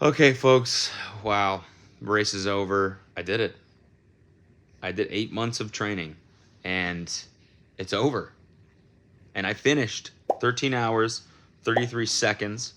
Okay, folks. Wow. Race is over. I did it. I did 8 months of training and it's over. And I finished 13 hours, 33 seconds.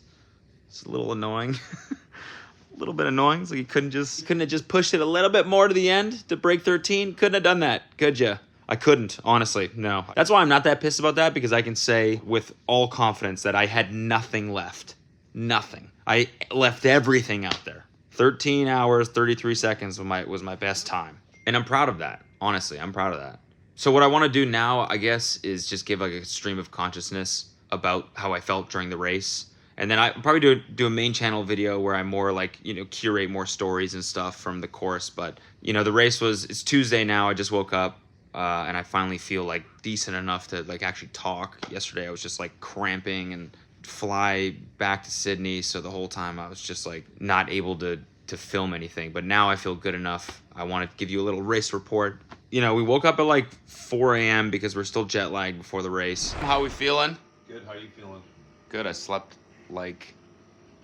It's a little annoying. A little bit annoying. So you couldn't have just pushed it a little bit more to the end to break 13? Couldn't have done that, could ya? I couldn't, honestly, no. That's why I'm not that pissed about that, because I can say with all confidence that I had nothing left. Nothing. I left everything out there. 13 hours, 33 seconds was my best time. And I'm proud of that. Honestly, I'm proud of that. So what I want to do now, I guess, is just give like a stream of consciousness about how I felt during the race. And then I probably do a main channel video where I more like, curate more stories and stuff from the course. But, the race it's Tuesday now. I just woke up and I finally feel like decent enough to like actually talk. Yesterday I was just like cramping and fly back to Sydney, so the whole time I was just like not able to film anything. But now I feel good enough. I want to give you a little race report. We woke up at like 4 a.m. because we're still jet lagged before the race. How are we feeling? Good. How are you feeling? Good. I slept like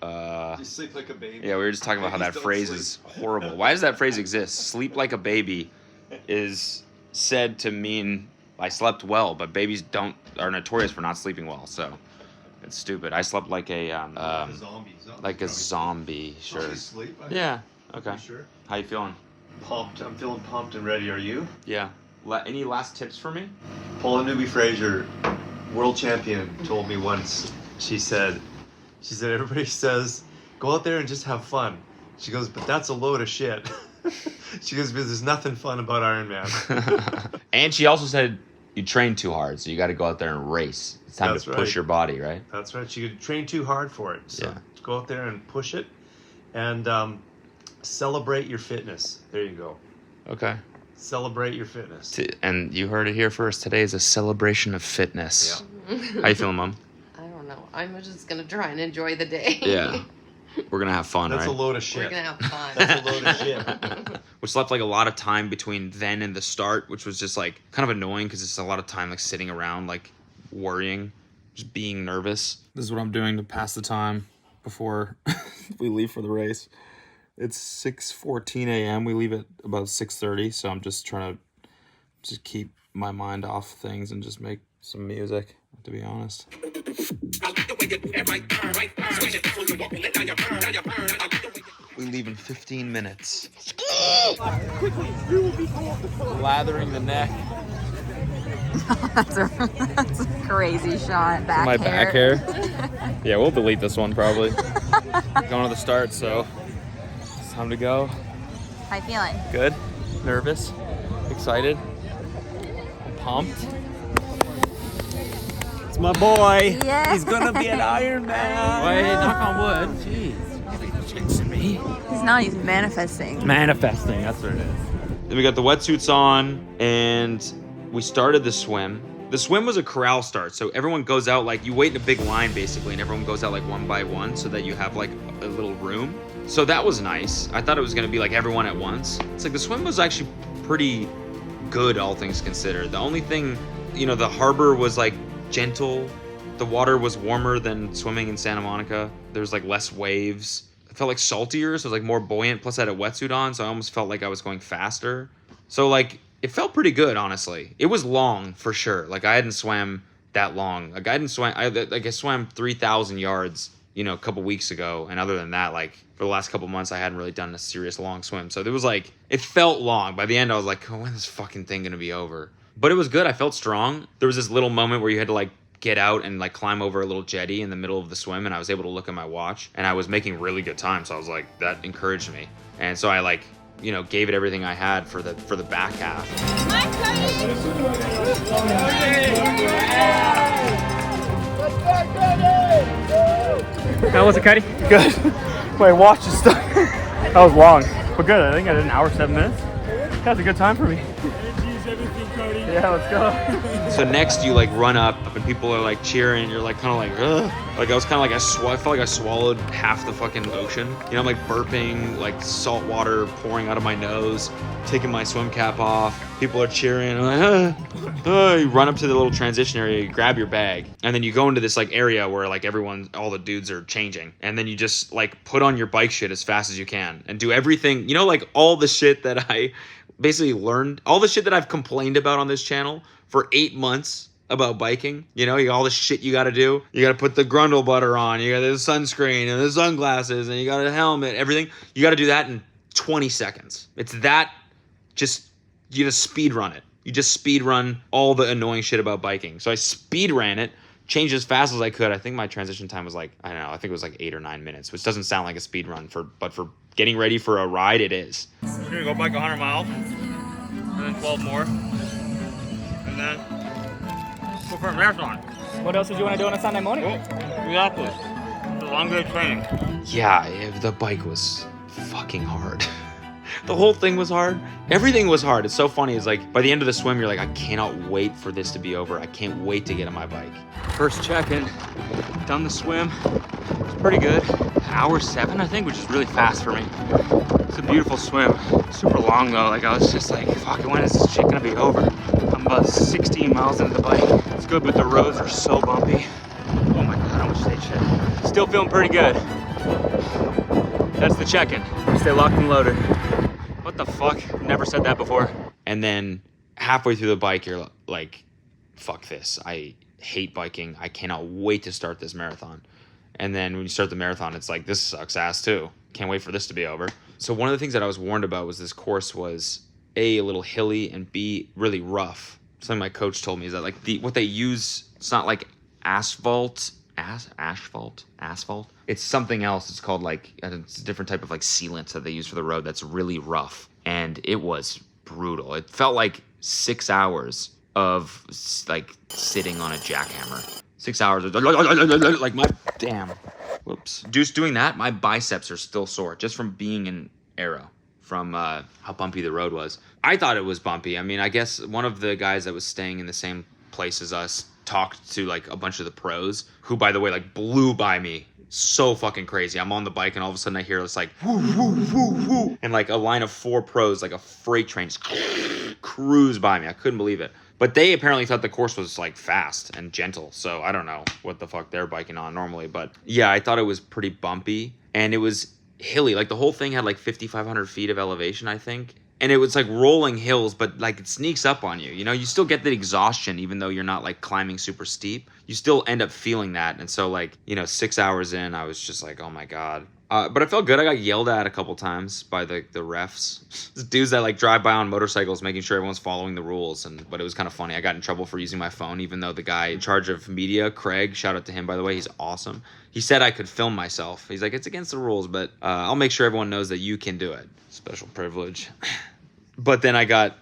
You sleep like a baby. yeah, we were just talking about how that phrase is horrible. Why does that phrase exist? Sleep like a baby is said to mean I slept well, but babies are notorious for not sleeping well, so it's stupid. I slept like a zombie. like a zombie, sure. Zombie sleep? Yeah. Okay. You sure? How you feeling? Pumped. I'm feeling pumped and ready. Are you? Yeah. Any last tips for me? Paula Newby Fraser, world champion, told me once. She said everybody says go out there and just have fun. She goes, but that's a load of shit. She goes, because there's nothing fun about Ironman. And she also said you train too hard, so you got to go out there and race. It's time to push your body, right? That's right. She could train too hard for it. So go out there and push it, and celebrate your fitness. There you go. Okay. Celebrate your fitness. And you heard it here first. Today is a celebration of fitness. Yeah. How you feeling, Mom? I don't know. I'm just gonna try and enjoy the day. Yeah. We're gonna have fun, That's right? a load of shit. We're gonna have fun. That's a load of shit. Which left like a lot of time between then and the start, which was just like kind of annoying because it's a lot of time like sitting around like worrying, just being nervous. This is what I'm doing to pass the time before we leave for the race. It's 6:14 a.m. We leave at about 6:30, so I'm just trying to just keep my mind off things and just make some music, to be honest. We leave in 15 minutes. Lathering the neck. That's a crazy shot. My back hair. Yeah, we'll delete this one probably. Going to the start, so it's time to go. How you feeling? Good. Nervous. Excited. I'm pumped. It's my boy. Yeah. He's gonna be an Ironman. Wait, knock on wood. Jeez. Jinxing me. He's not. He's manifesting. Manifesting, that's what it is. Then we got the wetsuits on, and we started the swim. The swim was a corral start, so everyone goes out, like, you wait in a big line, basically, and everyone goes out, like, one by one, so that you have, like, a little room. So that was nice. I thought it was gonna be, like, everyone at once. It's like, the swim was actually pretty good, all things considered. The only thing, the harbor was, like, gentle. The water was warmer than swimming in Santa Monica. There's, like, less waves. It felt like saltier, so it was like more buoyant. Plus I had a wetsuit on, so I almost felt like I was going faster. So like it felt pretty good, honestly. It was long for sure. Like I hadn't swam that long. Like I swam 3,000 yards, a couple weeks ago, and other than that, like for the last couple months, I hadn't really done a serious long swim. So it was like it felt long. By the end, I was like, oh, when is this fucking thing gonna be over? But it was good. I felt strong. There was this little moment where you had to like get out and like climb over a little jetty in the middle of the swim, and I was able to look at my watch, and I was making really good time, so I was like, that encouraged me. And so I like gave it everything I had for the back half. How was it, Cuddy? Good. My watch is stuck. That was long, but good. I think I did an hour 7 minutes. That's a good time for me. Yeah, let's go. So next you like run up and people are like cheering. You're like kind of like, ugh. Like I was kind of like, I felt like I swallowed half the fucking ocean. You know, I'm like burping, like salt water pouring out of my nose, taking my swim cap off. People are cheering. I'm like, You run up to the little transition area, you grab your bag, and then you go into this like area where like all the dudes are changing. And then you just like put on your bike shit as fast as you can and do everything, you know, like all the shit that I basically learned, all the shit that I've complained about on this channel for 8 months about biking. You know, you got all the shit you got to do. You got to put the grundle butter on. You got the sunscreen and the sunglasses and you got a helmet, everything. You got to do that in 20 seconds. It's that you just speed run it. You just speed run all the annoying shit about biking. So I speed ran it, changed as fast as I could. I think my transition time was like, I don't know, I think it was like 8 or 9 minutes, which doesn't sound like a speed run but for getting ready for a ride, it is. We're gonna go bike 100 miles and then 12 more. And then go for a marathon. What else did you want to do on a Sunday morning? Exactly. It's a long day of training. Yeah, the bike was fucking hard. The whole thing was hard. Everything was hard. It's so funny. It's like by the end of the swim, you're like, I cannot wait for this to be over. I can't wait to get on my bike. First check-in, done the swim. It's pretty good. Hour 7, I think, which is really fast for me. It's a beautiful swim. Super long though. Like I was just like, fuck, when is this shit gonna be over? I'm about 16 miles into the bike. It's good, but the roads are so bumpy. Oh my God, how much stage shit. Still feeling pretty good. That's the check-in. Stay locked and loaded. What the fuck? Never said that before. And then halfway through the bike, you're like, fuck this. I hate biking. I cannot wait to start this marathon. And then when you start the marathon, it's like, this sucks ass too. Can't wait for this to be over. So one of the things that I was warned about was this course was A, little hilly, and B, really rough. Something my coach told me is that like what they use, it's not like asphalt. It's something else. It's called like, it's a different type of like sealant that they use for the road that's really rough. And it was brutal. It felt like 6 hours of like sitting on a jackhammer. 6 hours of like my damn. Whoops. Just doing that, my biceps are still sore just from being in Aero, from how bumpy the road was. I thought it was bumpy. I mean, I guess one of the guys that was staying in the same place as us talked to like a bunch of the pros, who by the way like blew by me so fucking crazy. I'm on the bike and all of a sudden I hear this like whoo whoo whoo whoo, and like a line of 4 pros like a freight train just cruise by me. I couldn't believe it. But they apparently thought the course was like fast and gentle, so I don't know what the fuck they're biking on normally. But yeah, I thought it was pretty bumpy and it was hilly. Like the whole thing had like 5,500 feet of elevation, I think. And it was like rolling hills, but like it sneaks up on you. You know, you still get the exhaustion even though you're not like climbing super steep. You still end up feeling that. And so like, you know, 6 hours in, I was just like, oh my God. But I felt good. I got yelled at a couple times by the refs. These dudes that like drive by on motorcycles making sure everyone's following the rules. But it was kind of funny. I got in trouble for using my phone, even though the guy in charge of media, Craig, shout out to him, by the way, he's awesome. He said I could film myself. He's like, it's against the rules, but I'll make sure everyone knows that you can do it. Special privilege. But then I got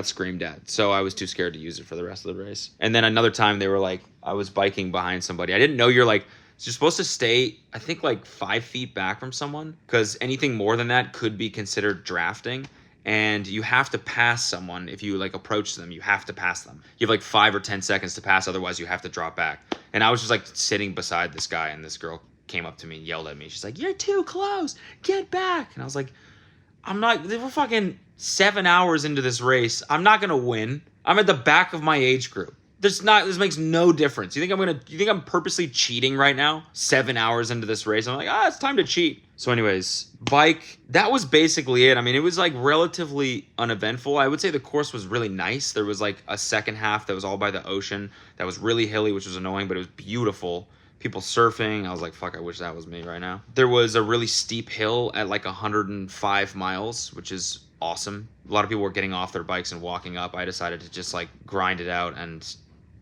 screamed at, so I was too scared to use it for the rest of the race. And then another time they were like, I was biking behind somebody. I didn't know you're supposed to stay, I think, like 5 feet back from someone, because anything more than that could be considered drafting. And you have to pass someone. If you like approach them, you have to pass them. You have like 5 or 10 seconds to pass, otherwise you have to drop back. And I was just like sitting beside this guy, and this girl came up to me and yelled at me. She's like, you're too close, get back. And I was like, we're fucking 7 hours into this race. I'm not gonna win. I'm at the back of my age group. This makes no difference. You think I'm purposely cheating right now? 7 hours into this race, I'm like, it's time to cheat. So anyways, bike, that was basically it. I mean, it was like relatively uneventful. I would say the course was really nice. There was like a second half that was all by the ocean that was really hilly, which was annoying, but it was beautiful. People surfing. I was like, fuck, I wish that was me right now. There was a really steep hill at like 105 miles, which is awesome. A lot of people were getting off their bikes and walking up. I decided to just like grind it out and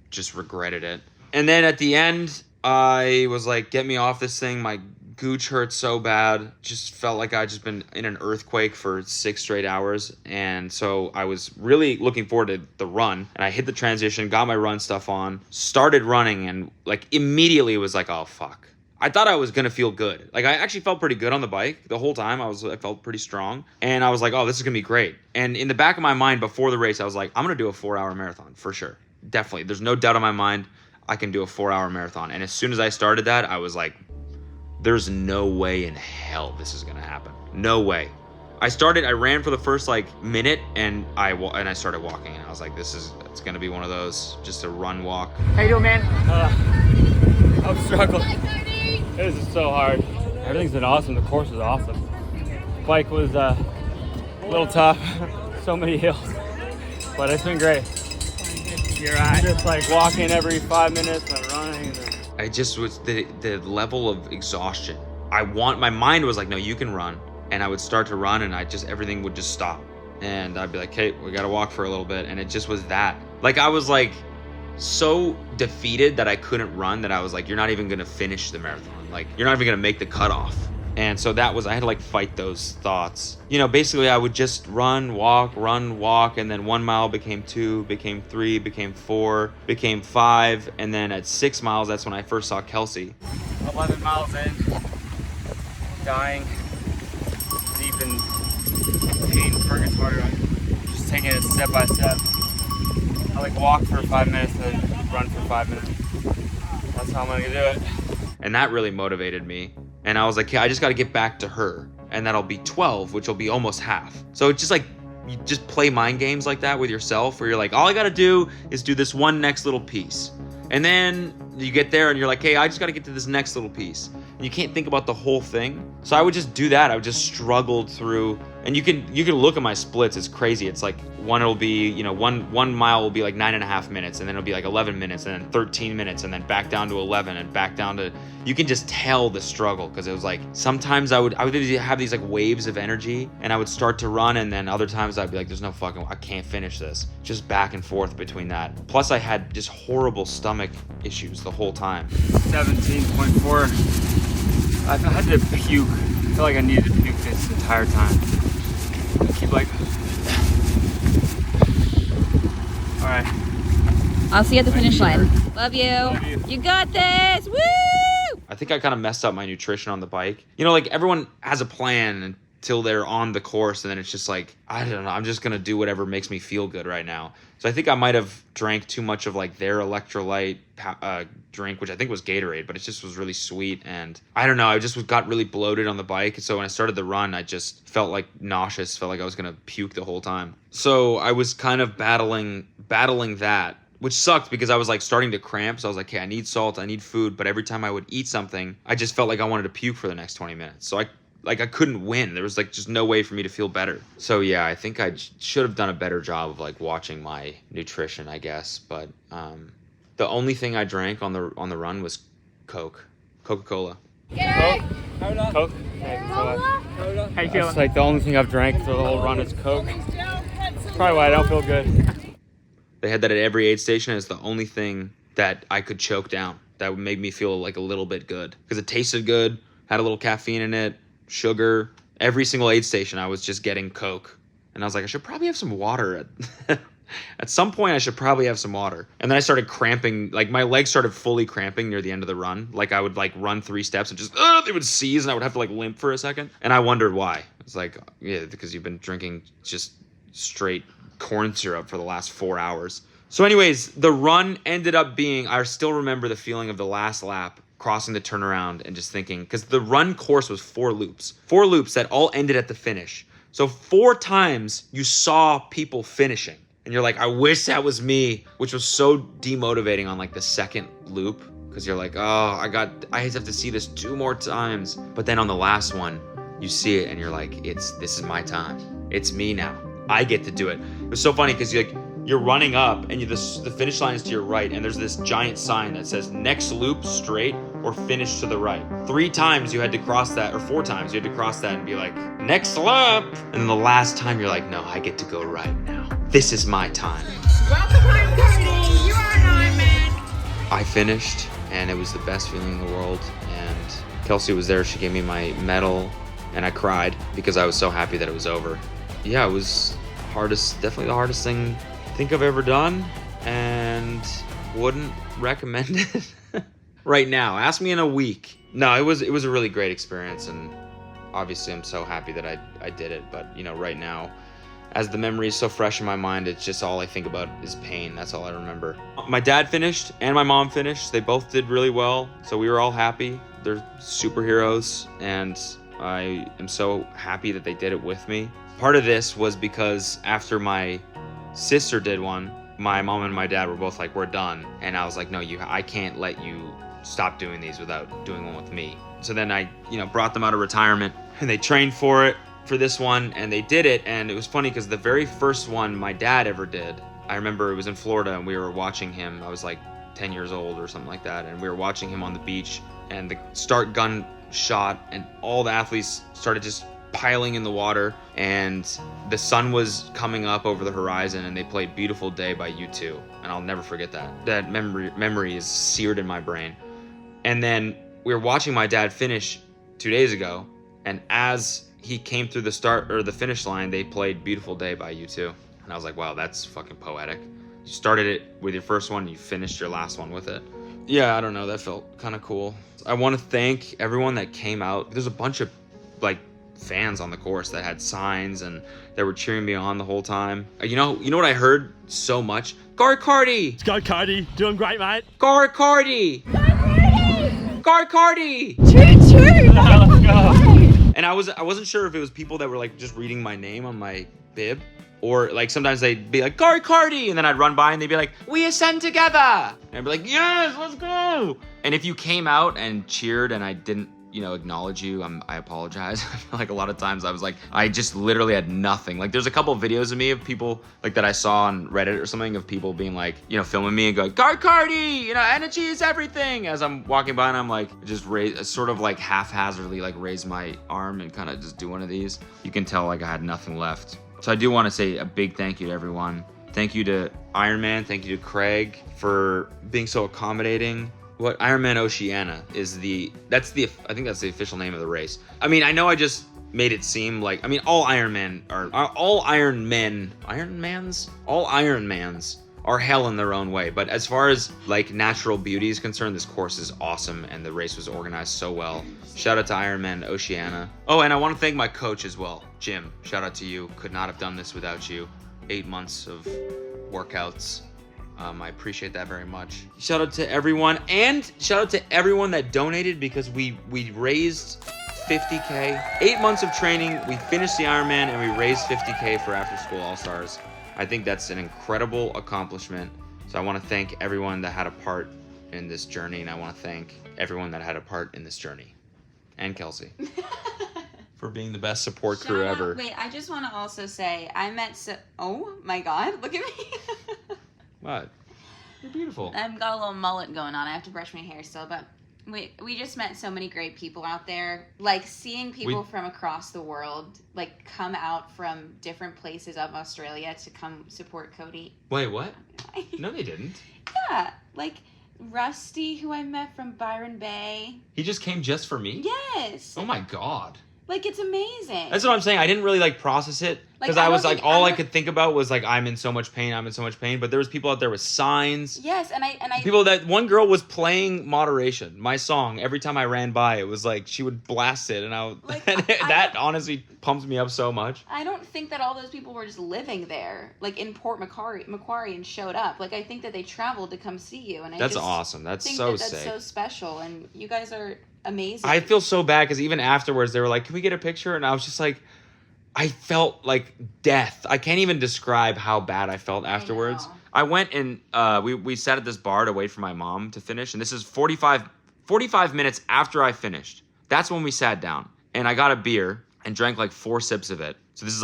just regretted it. And then at the end, I was like, get me off this thing. My gooch hurt so bad. Just felt like I'd just been in an earthquake for 6 straight hours. And so I was really looking forward to the run. And I hit the transition, got my run stuff on, started running, and like immediately was like, oh fuck. I thought I was gonna feel good. Like I actually felt pretty good on the bike the whole time. I felt pretty strong, and I was like, oh, this is gonna be great. And in the back of my mind before the race, I was like, I'm gonna do a 4-hour marathon for sure, definitely. There's no doubt in my mind I can do a 4-hour marathon. And as soon as I started that, I was like, there's no way in hell this is gonna happen. No way. I ran for the first like minute, and I started walking, and I was like, it's gonna be one of those, just a run walk. How you doing, man? I'm struggling. This is so hard. Everything's been awesome. The course was awesome. Bike was a little tough. So many hills, but it's been great. You're right. Just like walking every 5 minutes and running. I just was the level of exhaustion. My mind was like, no, you can run. And I would start to run, and everything would just stop. And I'd be like, hey, we gotta walk for a little bit. And it just was that. Like, I was like so defeated that I couldn't run, that I was like, you're not even gonna finish the marathon. Like, you're not even gonna make the cutoff. And so I had to like fight those thoughts. You know, basically I would just run, walk, and then 1 mile became 2, became 3, became 4, became 5. And then at 6 miles, that's when I first saw Kelsey. 11 miles in, dying, deep in pain, purgatory. Just taking it step by step. I like walk for 5 minutes and then run for 5 minutes. That's how I'm gonna do it. And that really motivated me. And I was like, I just got to get back to her. And that'll be 12, which will be almost half. So it's just like, you just play mind games like that with yourself, where you're like, all I got to do is do this one next little piece. And then you get there and you're like, hey, I just got to get to this next little piece. And you can't think about the whole thing. So I would just do that. I would just struggled through. And you can look at my splits. It's crazy. It's like one mile will be like 9.5 minutes, and then it'll be like 11 minutes, and then 13 minutes, and then back down to 11, and back down to. You can just tell the struggle, because it was like sometimes I would have these like waves of energy, and I would start to run, and then other times I'd be like, there's no fucking, I can't finish this. Just back and forth between that. Plus I had just horrible stomach issues the whole time. 17.4. I've had to puke. I feel like I needed to puke this entire time. I keep like. All right. I'll see you at the finish line. Love you. You got this. Woo! I think I kind of messed up my nutrition on the bike. You know, like everyone has a plan until they're on the course, and then it's just like, I don't know, I'm just gonna do whatever makes me feel good right now. So I think I might have drank too much of like their electrolyte drink, which I think was Gatorade, but it just was really sweet. And I don't know, I just got really bloated on the bike. So when I started the run, I just felt like nauseous, felt like I was gonna puke the whole time. So I was kind of battling that, which sucked because I was like starting to cramp. So I was like, okay, I need salt, I need food. But every time I would eat something, I just felt like I wanted to puke for the next 20 minutes. So I couldn't win. There was like just no way for me to feel better. So yeah, I think I should have done a better job of like watching my nutrition, I guess. But the only thing I drank on the run was Coca-Cola. Coke? Coke? How you feeling? That's like the only thing I've drank for the whole run is Coke. Probably why I don't feel good. They had that at every aid station. It's the only thing that I could choke down. That made me feel like a little bit good. Because it tasted good, had a little caffeine in it, sugar. Every single aid station, I was just getting Coke. And I was like, I should probably have some water. At some point, I should probably have some water. And then I started cramping. Like, my legs started fully cramping near the end of the run. Like, I would, like, run 3 steps and just, they would seize, and I would have to, like, limp for a second. And I wondered why. It's like, yeah, because you've been drinking just straight corn syrup for the last 4 hours. So anyways, the run ended up being, I still remember the feeling of the last lap, crossing the turnaround and just thinking, because the run course was 4 loops that all ended at the finish. So 4 times you saw people finishing, and you're like, I wish that was me, which was so demotivating on like the second loop, because you're like, oh, I have to see this 2 more times. But then on the last one, you see it and you're like, this is my time. It's me now. I get to do it. It was so funny because you're running up, and the finish line is to your right, and there's this giant sign that says next loop straight or finish to the right. 3 times you had to cross that, or 4 times you had to cross that and be like, next lap. And then the last time you're like, no, I get to go right now. This is my time. Welcome home, Cody. You are an Ironman. I finished, and it was the best feeling in the world. And Kelsey was there. She gave me my medal, and I cried because I was so happy that it was over. Yeah, it was definitely the hardest thing I think I've ever done, and wouldn't recommend it. right now. Ask me in a week. No, it was a really great experience, and obviously I'm so happy that I did it. But you know, right now, as the memory is so fresh in my mind, it's just all I think about is pain. That's all I remember. My dad finished and my mom finished. They both did really well, so we were all happy. They're superheroes, and I am so happy that they did it with me. Part of this was because after my sister did one, my mom and my dad were both like, we're done. And I was like, no, I can't let you stop doing these without doing one with me. So then I, brought them out of retirement, and they trained for this one, and they did it. And it was funny because the very first one my dad ever did, I remember it was in Florida, and we were watching him. I was like 10 years old or something like that, and we were watching him on the beach, and the start gun shot, and all the athletes started just piling in the water, and the sun was coming up over the horizon, and they played Beautiful Day by U2, and I'll never forget that. That memory is seared in my brain. And then we were watching my dad finish 2 days ago, and as he came through the finish line, they played Beautiful Day by U2, and I was like, wow, that's fucking poetic. You started it with your first one, you finished your last one with it. Yeah, I don't know, that felt kind of cool. I want to thank everyone that came out. There's a bunch of fans on the course that had signs and that were cheering me on the whole time. You know what I heard so much? Gar Cardi! Let's go, Cody. Doing great, mate. Gar Cardi! Gar Cardi! Let's go. And I wasn't sure if it was people that were just reading my name on my bib, or sometimes they'd be like, Gar Cardi! And then I'd run by and they'd be like, we ascend together! And I'd be like, yes, let's go! And if you came out and cheered and I didn't acknowledge you, I apologize. I feel like a lot of times I just literally had nothing. There's a couple of videos of me of people that I saw on Reddit or something of people being filming me and going, Gar Cardi, energy is everything, as I'm walking by, and I'm just sort of haphazardly raise my arm and kind of just do one of these. You can tell I had nothing left. So I do want to say a big thank you to everyone. Thank you to Ironman. Thank you to Craig for being so accommodating. What Ironman Oceania is I think that's the official name of the race. I mean, I know I just made it seem all Ironmans are hell in their own way. But as far as natural beauty is concerned, this course is awesome, and the race was organized so well. Shout out to Ironman Oceania. Oh, and I want to thank my coach as well, Jim. Shout out to you. Could not have done this without you. 8 months of workouts. I appreciate that very much. Shout out to everyone, and shout out to everyone that donated, because we raised $50K. 8 months of training, we finished the Ironman, and we raised $50K for After School All-Stars. I think that's an incredible accomplishment. So I want to thank everyone that had a part in this journey, and I want to thank everyone that had a part in this journey. And Kelsey. For being the best support crew ever. Wait, I just want to also say, oh my God, look at me. What? You're beautiful. I've got a little mullet going on. I have to brush my hair still, but we just met so many great people out there. Seeing people from across the world, come out from different places of Australia to come support Cody. Wait, what? No, they didn't. Yeah, Rusty, who I met from Byron Bay. He just came just for me? Yes. Oh my God. It's amazing. That's what I'm saying. I didn't really process it, because I was all I could think about was I'm in so much pain. But there was people out there with signs. Yes, and I people one girl was playing Moderation, my song. Every time I ran by, it was she would blast it, and that honestly pumps me up so much. I don't think that all those people were just living there, in Port Macquarie, and showed up. I think that they traveled to come see you, and that's awesome. That's so sick. That's so special, and you guys are amazing. I feel so bad because even afterwards they were like, "Can we get a picture?" And I was just I felt like death. I can't even describe how bad I felt afterwards. I went and we sat at this bar to wait for my mom to finish, and this is 45 minutes after I finished. That's when we sat down, and I got a beer and drank 4 sips of it. So this is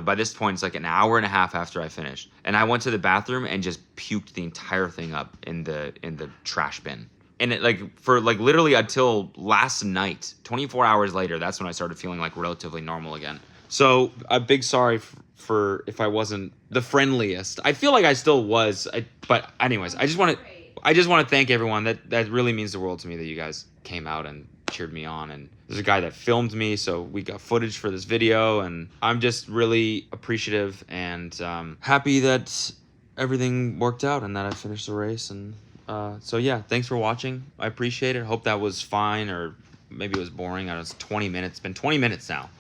by this point it's an hour and a half after I finished, and I went to the bathroom and just puked the entire thing up in the trash bin. And it for literally until last night, 24 hours later, that's when I started feeling relatively normal again. So a big sorry for if I wasn't the friendliest. I feel like I still was. But anyways, I just want to thank everyone. That really means the world to me that you guys came out and cheered me on. And there's a guy that filmed me, so we got footage for this video, and I'm just really appreciative and happy that everything worked out and that I finished the race and So yeah, thanks for watching. I appreciate it. Hope that was fine, or maybe it was boring. I was 20 minutes. It's been 20 minutes now.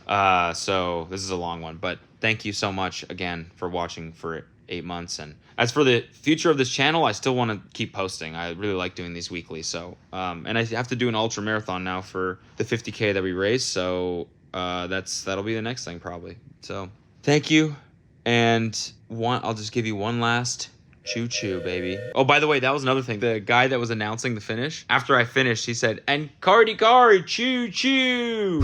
So this is a long one, but thank you so much again for watching for 8 months. And as for the future of this channel, I still want to keep posting. I really like doing these weekly. So, and I have to do an ultra marathon now for the 50K that we raised. So that'll be the next thing probably. So thank you. And I'll just give you one last choo-choo, baby. Oh, by the way, that was another thing. The guy that was announcing the finish, after I finished, he said, and Cardi Cari, choo-choo.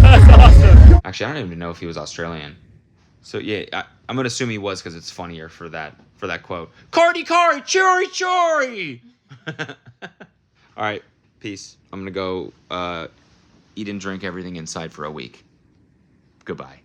That's awesome. Actually, I don't even know if he was Australian. So yeah, I'm gonna assume he was because it's funnier for that quote. Cardi Cari, chori chori. All right, peace. I'm gonna go eat and drink everything inside for a week. Goodbye.